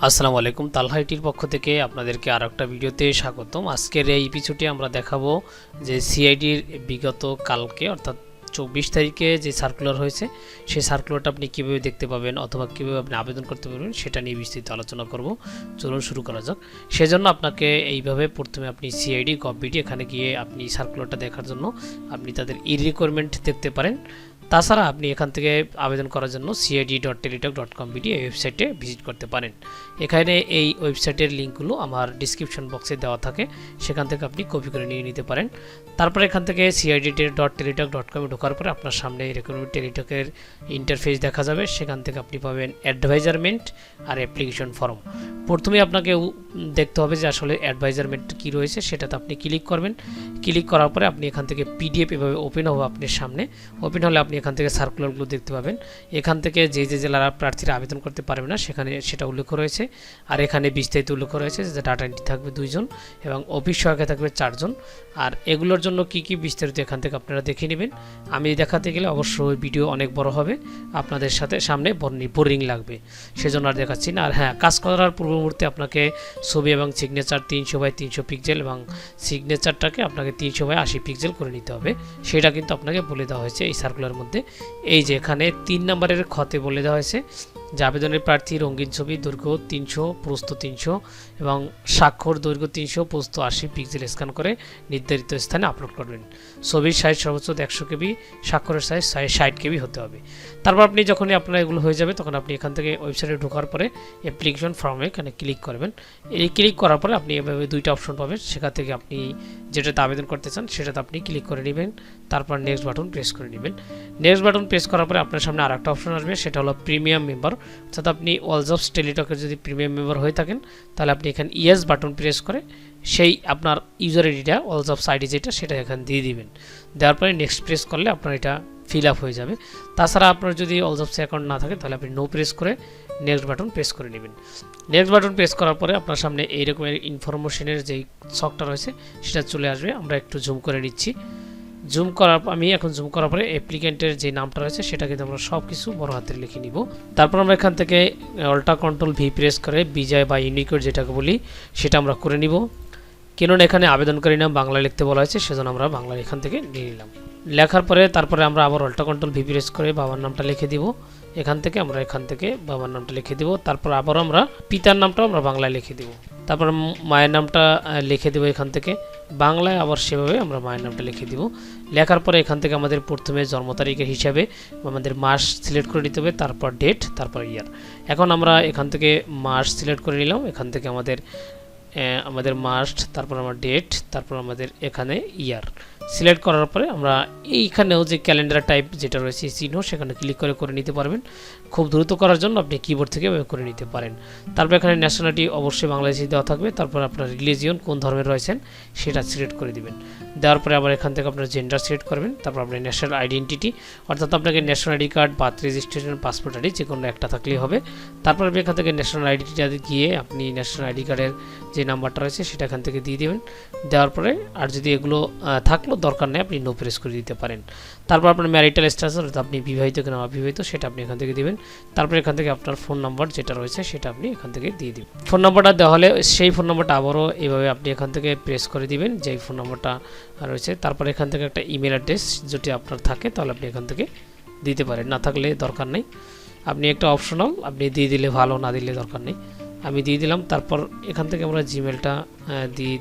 আসসালামু আলাইকুম, তালহা আইটির পক্ষ থেকে আপনাদেরকে আরেকটা ভিডিওতে স্বাগতম। আজকের এই এপিসোডে আমরা দেখাবো যে সিআইডির বিগত কালকে অর্থাৎ 24 তারিখে যে সার্কুলার হয়েছে সেই সার্কুলারটা আপনি কীভাবে দেখতে পাবেন অথবা কীভাবে আপনি আবেদন করতে পারবেন সেটা নিয়ে বিস্তারিত আলোচনা করব। চলুন শুরু করা যাক। সেজন্য আপনাকে এইভাবে প্রথমে আপনি সিআইডি গভবিডি এখানে গিয়ে আপনি সার্কুলারটা দেখার জন্য আপনি তাদের রিকোয়ারমেন্ট দেখতে পারেন। তাছাড়া আপনি এখান থেকে আবেদন করার জন্য cid.teletalk.com.bd এই ওয়েবসাইটে ভিজিট করতে পারেন। এখানে এই ওয়েবসাইটের লিঙ্কগুলো আমার ডিসক্রিপশন বক্সে দেওয়া থাকে, সেখান থেকে আপনি কপি করে নিয়ে নিতে পারেন। তারপরে এখান থেকে cid.teletalk.com ঢোকার পরে আপনার সামনে এরকম টেলিটকের ইন্টারফেস দেখা যাবে। সেখান থেকে আপনি পাবেন অ্যাডভাইজারমেন্ট আর অ্যাপ্লিকেশন ফর্ম। প্রথমে আপনাকে দেখতে হবে যে আসলে অ্যাডভাইজারমেন্ট কী রয়েছে, সেটাতে আপনি ক্লিক করবেন। ক্লিক করার পরে আপনি এখান থেকে পিডিএফ এভাবে ওপেন হবে আপনার সামনে। ওপেন হলে আপনি এখান থেকে সার্কুলারগুলো দেখতে পাবেন। এখান থেকে যে জেলার প্রার্থীরা আবেদন করতে পারবে না সেখানে সেটা উল্লেখ রয়েছে। আর এখানে বিস্তারিত উল্লেখ রয়েছে যে ডাটা এন্ট্রি থাকবে 2 জন এবং অফিস সহায়ক থাকবে 4 জন। আর এগুলোর জন্য কি কি বিস্তারিত এখান থেকে আপনারা দেখে নেবেন। আমি দেখাতে গেলে অবশ্যই ভিডিও অনেক বড় হবে, আপনাদের সাথে সামনে বোরিং লাগবে, সেজন্য আর দেখাচ্ছি না। আর হ্যাঁ, কাজ করার পূর্ব মুহূর্তে আপনাকে ছবি এবং সিগনেচার 300x300 পিক্সেল এবং সিগনেচারটাকে আপনাকে 300x80 পিক্সেল করে নিতে হবে। সেটা কিন্তু আপনাকে বলে দেওয়া হয়েছে এই সার্কুলার মধ্যে। এই যে এখানে 3 নম্বরের খতে বলে দেওয়া হয়েছে যে আবেদনের প্রার্থী রঙিন ছবি দৈর্ঘ্য 300 প্রস্থ 300 এবং স্বাক্ষর দৈর্ঘ্য 300 প্রস্থ 80 পিক্সেল স্ক্যান করে নির্ধারিত স্থানে আপলোড করবেন। ছবির সাইজ সর্বোচ্চ 100 কেবি, স্বাক্ষরের সাইজ 60 কেবি হতে হবে। তারপর আপনি যখনই আপনার এগুলো হয়ে যাবে তখন আপনি এখান থেকে ওয়েবসাইটে ঢোকার পরে অ্যাপ্লিকেশন ফর্মে এখানে ক্লিক করবেন। এই ক্লিক করার পরে আপনি এভাবে 2টা অপশন পাবেন। সেখান থেকে আপনি যেটাতে আবেদন করতে চান সেটাতে আপনি ক্লিক করে নেবেন। তারপর নেক্সট বাটন প্রেস করে নেবেন। নেক্সট বাটন প্রেস করার পরে আপনার সামনে আরেকটা অপশন আসবে, সেটা হলো প্রিমিয়াম মেম্বার। অর্থাৎ আপনি অল জবস টেলিটকের যদি প্রিমিয়াম মেম্বার হয়ে থাকেন তাহলে আপনি এখানে ইয়েস বাটন প্রেস করে সেই আপনার ইউজার আইডিটা অল জবস আইডি যেটা সেটা এখানে দিয়ে দিবেন। দেওয়ার পরে নেক্সট প্রেস করলে আপনার এটা ফিল আপ হয়ে যাবে। তাছাড়া আপনার যদি অল জবস অ্যাকাউন্ট না থাকে তাহলে আপনি নো প্রেস করে নেক্সট বাটন প্রেস করে নেবেন। নেক্সট বাটন প্রেস করার পরে আপনার সামনে এই রকমের ইনফরমেশনের যেই ছকটা রয়েছে সেটা চলে আসবে। আমরা একটু জুম করে নিচ্ছি। আমি এখন জুম করার পরে অ্যাপ্লিকেন্টের যে নামটা রয়েছে সেটা কিন্তু আমরা সব কিছু বড় হাতে লিখে নিব। তারপর আমরা এখান থেকে অল্টা কন্ট্রোল ভি প্রেস করে বিজয় বা ইউনিকোড যেটাকে বলি সেটা আমরা করে নিব। কেননা এখানে আবেদনকারী নাম বাংলা লিখতে বলা হয়েছে, সেজন্য আমরা বাংলা এখান থেকে নিয়ে নিলাম। লেখার পরে তারপরে আমরা আবার অল্টা কন্ট্রোল ভি প্রেস করে বাবার নামটা লিখে দিব। এখান থেকে বাবার নামটা লিখে দিব। তারপর আবার আমরা পিতার নামটাও আমরা বাংলায় লিখে দিব। তারপর মায়ের নামটা লিখে দেবো এখান থেকে বাংলায়, আবার সেভাবে আমরা মায়ের নামটা লিখে দিব। লেখার পরে এখান থেকে আমাদের প্রথমে জন্ম তারিখের হিসাবে আমাদের মাস সিলেক্ট করে নিতে হবে, তারপর ডেট, তারপর ইয়ার। এখন আমরা এখান থেকে মাস সিলেক্ট করে নিলাম। এখান থেকে আমাদের মাস, তারপর আমার ডেট, তারপর আমাদের এখানে ইয়ার সিলেক্ট করার পরে আমরা এইখানেও যে ক্যালেন্ডার টাইপ যেটা রয়েছে চিহ্ন সেখানে ক্লিক করে নিতে পারবেন। খুব দ্রুত করার জন্য আপনি কিবোর্ড থেকে করে নিতে পারেন। তারপর এখানে ন্যাশনালিটি অবশ্যই বাংলাদেশি দেওয়া থাকবে। তারপর আপনার রিলিজিয়ন কোন ধর্মের রয়েছেন সেটা সিলেক্ট করে দিবেন। দেওয়ার পরে আবার এখান থেকে আপনার জেন্ডার সিলেক্ট করবেন। তারপর আপনার ন্যাশনাল আইডেন্টিটি, অর্থাৎ আপনাকে national ID card, birth registration, passport ID যে কোনো একটা থাকলেই হবে। তারপর আপনি এখান থেকে ন্যাশনাল আইডেন্টিটি গিয়ে আপনি ন্যাশনাল আইডি কার্ডের যে নাম্বারটা রয়েছে সেটা এখান থেকে দিয়ে দেবেন। দেওয়ার পরে আর যদি এগুলো থাকলেও দরকার নেই আপনি নো প্রেস করে দিতে পারেন। তারপর আপনার ম্যারিটাল স্ট্যাটাস, অর্থাৎ আপনি বিবাহিত কিনা অবিবাহিত সেটা আপনি এখান থেকে দিবেন। তারপর এখান থেকে আপনার ফোন নাম্বার যেটা রয়েছে সেটা আপনি এখান থেকে দিয়ে দিবেন। ফোন নাম্বারটা দেওয়া হলে সেই ফোন নাম্বারটা আবারও এভাবে আপনি এখান থেকে প্রেস করে দিবেন যেই ফোন নাম্বারটা রয়েছে। তারপর এখান থেকে একটা ইমেল অ্যাড্রেস যদি আপনার থাকে তাহলে আপনি এখান থেকে দিতে পারেন, না থাকলে দরকার নেই। আপনি একটা অপশনাল, আপনি দিয়ে দিলে ভালো, না দিলে দরকার নেই। আমি দিয়ে দিলাম। তারপর এখান থেকে আমরা জিমেলটা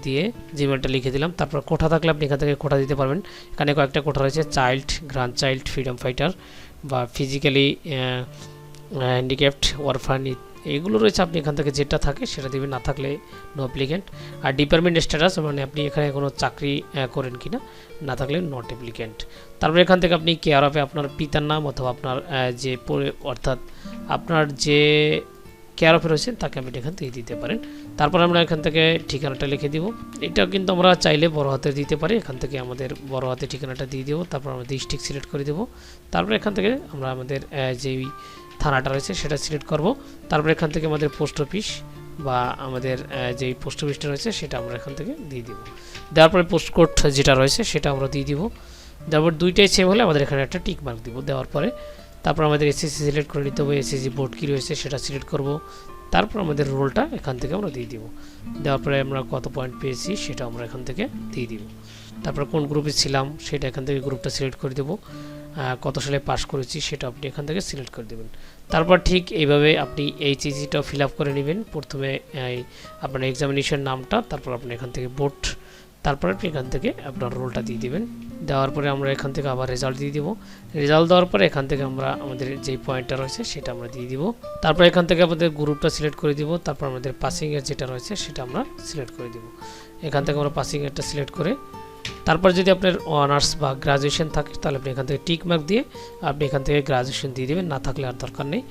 দিয়ে জিমেলটা লিখে দিলাম। তারপর কোঠা থাকলে আপনি এখান থেকে কোঠা দিতে পারবেন। এখানে কয়েকটা কোঠা রয়েছে, child, grand child, freedom fighter বা ফিজিক্যালি হ্যান্ডিক্যাপড, অরফান, এইগুলো রয়েছে। আপনি এখান থেকে যেটা থাকে সেটা দিবেন, না থাকলে নো অ্যাপ্লিকেন্ট। আর ডিপার্টমেন্ট স্ট্যাটাস মানে আপনি এখানে কোনো চাকরি করেন কিনা, না থাকলে নট অ্যাপ্লিকেন্ট। তারপর এখান থেকে আপনি কেয়ার অফে আপনার পিতার নাম অথবা আপনার অর্থাৎ আপনার যে কেয়ার অফে রয়েছেন তাকে আপনি এখান থেকে দিতে পারেন। তারপর আমরা এখান থেকে ঠিকানাটা লিখে দিব। এটা কিন্তু আমরা চাইলে বড় হাতে দিতে পারি। এখান থেকে আমাদের বড় হাতে ঠিকানাটা দিয়ে দেবো। তারপর আমরা ডিস্ট্রিক্ট সিলেক্ট করে দেবো। তারপর এখান থেকে আমরা আমাদের যেই থানাটা রয়েছে সেটা সিলেক্ট করব। তারপর এখান থেকে আমাদের পোস্ট অফিস বা আমাদের যেই পোস্ট অফিসটা রয়েছে সেটা আমরা এখান থেকে দিয়ে দিব। দেওয়ার পরে পোস্ট কোড যেটা রয়েছে সেটা আমরা দিয়ে দিব। তারপর দুইটাই সেম হলে আমাদের এখানে একটা টিক মার্ক দিব। দেওয়ার পরে তারপর আমাদের এসএসসি সিলেক্ট করে নিতে হবে। এসএসসি বোর্ড কী রয়েছে সেটা সিলেক্ট করব। তারপর আমাদের রোলটা এখান থেকে আমরা দিয়ে দিব। দেওয়ার পরে আমরা কত পয়েন্ট পেয়েছি সেটা আমরা এখান থেকে দিয়ে দিব। তারপর কোন গ্রুপে ছিলাম সেটা এখান থেকে গ্রুপটা সিলেক্ট করে দেব। কত সালে পাস করেছি সেটা আপনি এখান থেকে সিলেক্ট করে দেবেন। তারপর ঠিক এইভাবে আপনি এইচএসিটাও ফিল আপ করে নেবেন। প্রথমে আপনার এক্সামিনেশন নামটা, তারপর আপনি এখান থেকে বোর্ড, তারপর আপনি এখান থেকে আপনার রোলটা দিয়ে দিবেন। দেওয়ার পরে আমরা এখান থেকে আবার রেজাল্ট দিয়ে দিব। রেজাল্ট দেওয়ার পরে এখান থেকে আমরা আমাদের যে পয়েন্টটা রয়েছে সেটা আমরা দিয়ে দিব। তারপর এখান থেকে আমাদের গ্রুপটা সিলেক্ট করে দিব। তারপর আমাদের পাসিংয়ের যেটা রয়েছে সেটা আমরা সিলেক্ট করে দিব। এখান থেকে আমরা পাসিংয়েরটা সিলেক্ট করে তারপর যদি আপনার অনার্স বা গ্রাজুয়েশন থাকে তাহলে আপনি এখান থেকে টিক মার্ক দিয়ে আপনি এখান থেকে গ্রাজুয়েশন দিয়ে দিবেন, না থাকলে আর দরকার নেই।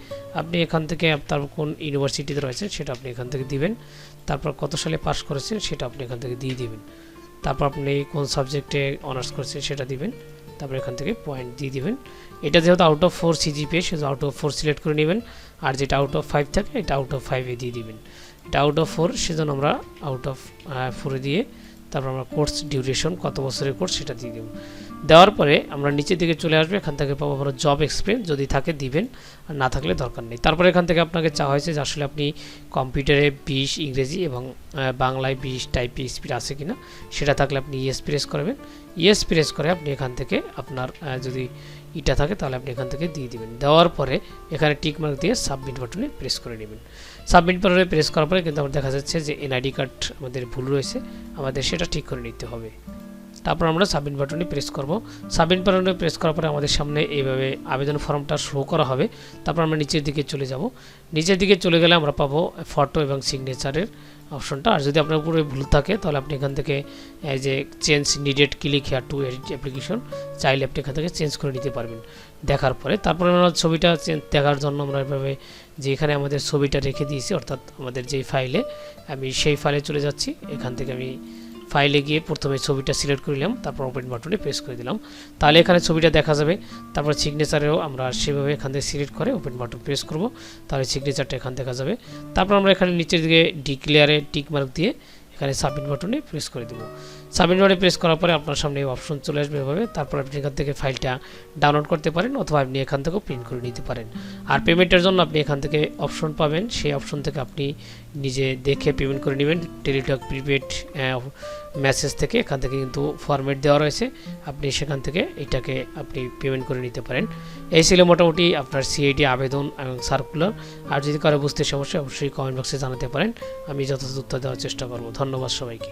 আপনি এখান থেকে আপনার কোন ইউনিভার্সিটিতে রয়েছে সেটা আপনি এখান থেকে দিবেন। তারপর কত সালে পাস করেছেন সেটা আপনি এখান থেকে দিয়ে দিবেন। তারপর আপনি কোন সাবজেক্টে অনার্স করেছেন সেটা দিবেন। তারপর এখান থেকে পয়েন্ট দিয়ে দিবেন। এটা যেহেতু আউট অফ 4 সিজিপিএ সেহেতু আউট অফ 4 সিলেক্ট করে নেবেন। আর যেটা আউট অফ 5 থাকে এটা আউট অফ 5 এ দিয়ে দিবেন। এটা আউট অফ 4 সেজন্য আমরা আউট অফ 4 এ দিয়ে তারপর আমরা কোর্স ডিউরেশন কত বছরের কোর্স সেটা দিয়ে দেব। দেওয়ার পরে আমরা নিচের দিকে চলে আসবে। এখান থেকে পাবো আমরা জব এক্সপিরিয়েন্স, যদি থাকে দিবেন, আর না থাকলে দরকার নেই। তারপরে এখান থেকে আপনাকে চাওয়া হয়েছে যে আসলে আপনি কম্পিউটারে 20 ইংরেজি এবং বাংলায় 20 টাইপিং স্পিড আছে কিনা, সেটা থাকলে আপনি ইয়েস প্রেস করবেন। ইয়েস প্রেস করে আপনি এখান থেকে আপনার যদি এটা থাকে তাহলে আপনি এখান থেকে দিয়ে দিবেন। দেওয়ার পরে এখানে টিক মার্ক দিয়ে সাবমিট বাটনে প্রেস করে নেবেন। সাবমিট বাটনে প্রেস করার পরে কিন্তু আমার দেখা যাচ্ছে যে এনআইডি কার্ড আমাদের ভুল রয়েছে, আমাদের সেটা ঠিক করে নিতে হবে। তারপর আমরা সাবমিট বাটনে প্রেস করব। সাবমিট বাটনে প্রেস করার পরে আমাদের সামনে এইভাবে আবেদন ফর্মটা শো করা হবে। তারপর আমরা নিচের দিকে চলে যাব। নিচের দিকে চলে গেলে আমরা পাবো ফটো এবং সিগনেচারের অপশনটা। আর যদি আপনার উপরে ভুল থাকে তাহলে আপনি এখান থেকে এই যে change needed click here two edit application চাইলে আপনি এখান থেকে চেঞ্জ করে নিতে পারবেন। দেখার পরে তারপরে আমরা ছবিটা দেখার জন্য আমরা এভাবে যে এখানে আমাদের ছবিটা রেখে দিয়েছি, অর্থাৎ আমাদের যেই ফাইলে, আমি সেই ফাইলে চলে যাচ্ছি। এখান থেকে আমি ফাইলে গিয়ে প্রথমে ছবিটা সিলেক্ট করে নিলাম, তারপর ওপেন বাটনে প্রেস করে দিলাম। তাহলে এখানে ছবিটা দেখা যাবে। তারপর সিগনেচারেও আমরা সেভাবে এখান থেকে সিলেক্ট করে ওপেন বাটন প্রেস করব, তাহলে সিগনেচারটা এখান দেখা যাবে। তারপর আমরা এখানে নিচের দিকে ডিক্লেয়ারে টিক মার্ক দিয়ে এখানে সাবমিট বাটনে প্রেস করে দেব। সাবমিট বাটনে প্রেস করার পরে আপনার সামনে এই অপশন চলে আসবে এভাবে। তারপর আপনি এখান থেকে ফাইলটা ডাউনলোড করতে পারেন অথবা আপনি এখান থেকেও প্রিন্ট করে নিতে পারেন। আর পেমেন্টের জন্য আপনি এখান থেকে অপশন পাবেন, সেই অপশন থেকে আপনি নিজে দেখে পেমেন্ট করে নেবেন। টেলিটক প্রিপেড মেসেজ থেকে এখান থেকে কিন্তু ফরম্যাট দেওয়া রয়েছে, আপনি সেখান থেকে এটাকে আপনি পেমেন্ট করে নিতে পারেন। এই ছিল মোটামুটি আপনার সিআইডি আবেদন এবং সার্কুলার। আর যদি কারো বুঝতে সমস্যা অবশ্যই কমেন্ট বক্সে জানাতে পারেন, আমি যথাযথ উত্তর দেওয়ার চেষ্টা করব। ধন্যবাদ সবাইকে।